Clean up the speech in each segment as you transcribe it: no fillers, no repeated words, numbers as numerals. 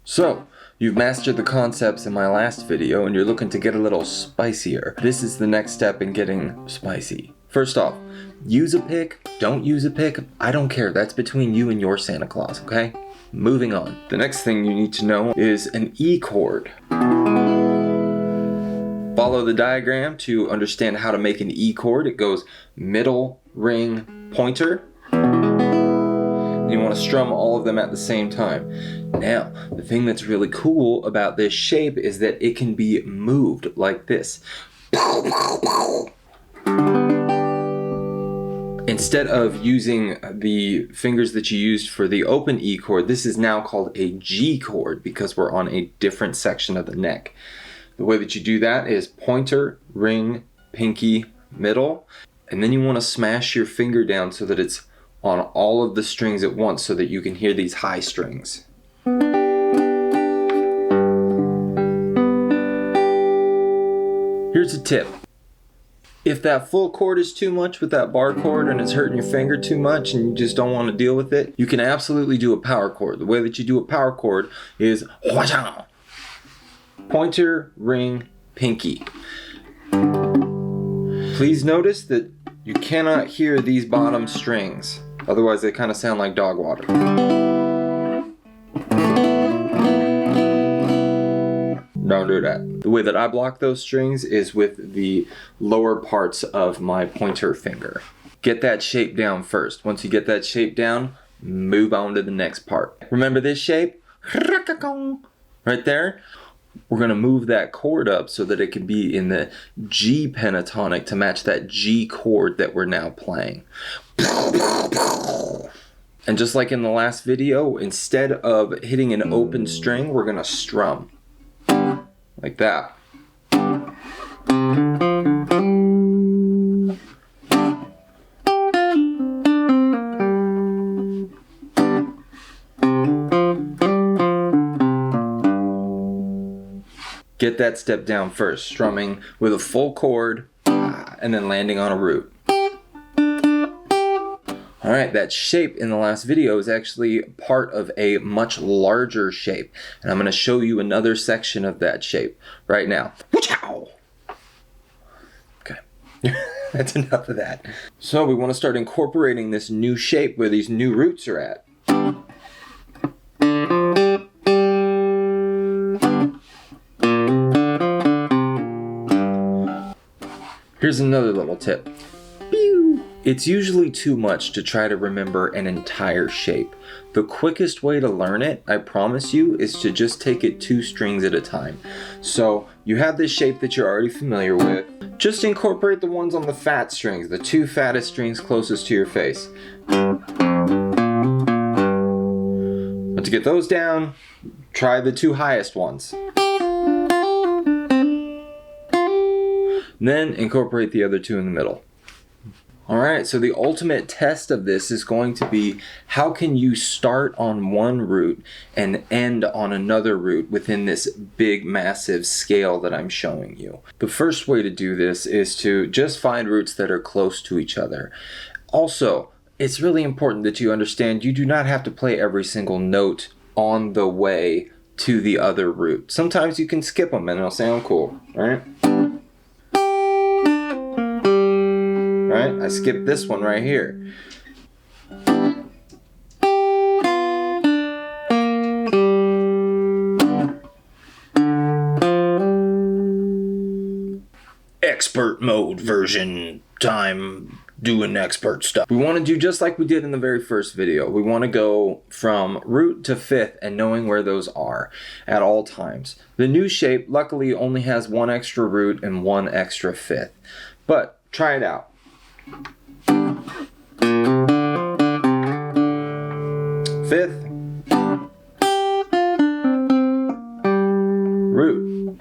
So, you've mastered the concepts in my last video and you're looking to get a little spicier. This is the next step in getting spicy. First off, use a pick, don't use a pick, I don't care. That's between you and your Santa Claus, okay? Moving on. The next thing you need to know is an E chord. Follow the diagram to understand how to make an E chord. It goes middle, ring, pointer. You want to strum all of them at the same time. Now, the thing that's really cool about this shape is that it can be moved like this. Instead of using the fingers that you used for the open E chord, this is now called a G chord because we're on a different section of the neck. The way that you do that is pointer, ring, pinky, middle, and then you want to smash your finger down so that it's on all of the strings at once so that you can hear these high strings. Here's a tip. If that full chord is too much with that bar chord and it's hurting your finger too much and you just don't want to deal with it, you can absolutely do a power chord. The way that you do a power chord is pointer, ring, pinky. Please notice that you cannot hear these bottom strings. Otherwise they kind of sound like dog water. Don't do that. The way that I block those strings is with the lower parts of my pointer finger. Get that shape down first. Once you get that shape down, move on to the next part. Remember this shape? Right there? We're going to move that chord up so that it can be in the G pentatonic to match that G chord that we're now playing. And just like in the last video, instead of hitting an open string, we're going to strum. Like that. Get that step down first, strumming with a full chord and then landing on a root. Alright, that shape in the last video is actually part of a much larger shape. And I'm going to show you another section of that shape right now. Okay, that's enough of that. So we want to start incorporating this new shape where these new roots are at. Here's another little tip. It's usually too much to try to remember an entire shape. The quickest way to learn it, I promise you, is to just take it 2 strings at a time. So you have this shape that you're already familiar with. Just incorporate the ones on the fat strings, the 2 fattest strings closest to your face. But to get those down, try the 2 highest ones. Then incorporate the other 2 in the middle. Alright, so the ultimate test of this is going to be how can you start on one root and end on another root within this big massive scale that I'm showing you. The first way to do this is to just find roots that are close to each other. Also, it's really important that you understand you do not have to play every single note on the way to the other root. Sometimes you can skip them and it'll sound cool, alright? Right? I skipped this one right here. Expert mode version time, doing expert stuff. We want to do just like we did in the very first video. We want to go from root to fifth and knowing where those are at all times. The new shape luckily only has 1 extra root and 1 extra fifth. But try it out. Fifth, root.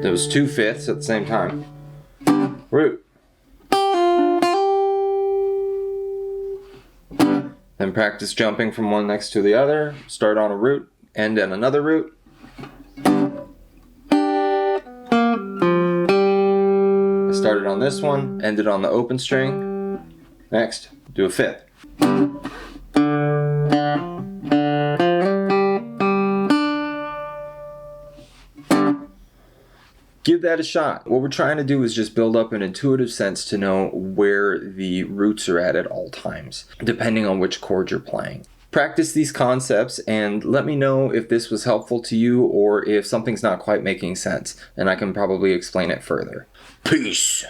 There was 2 fifths at the same time. Root. Then practice jumping from one next to the other. Start on a root, end on another root. Started on this one, ended on the open string. Next, do a fifth. give that a shot. What we're trying to do is just build up an intuitive sense to know where the roots are at all times, depending on which chord you're playing. Practice these concepts and let me know if this was helpful to you or if something's not quite making sense, and I can probably explain it further. Peace!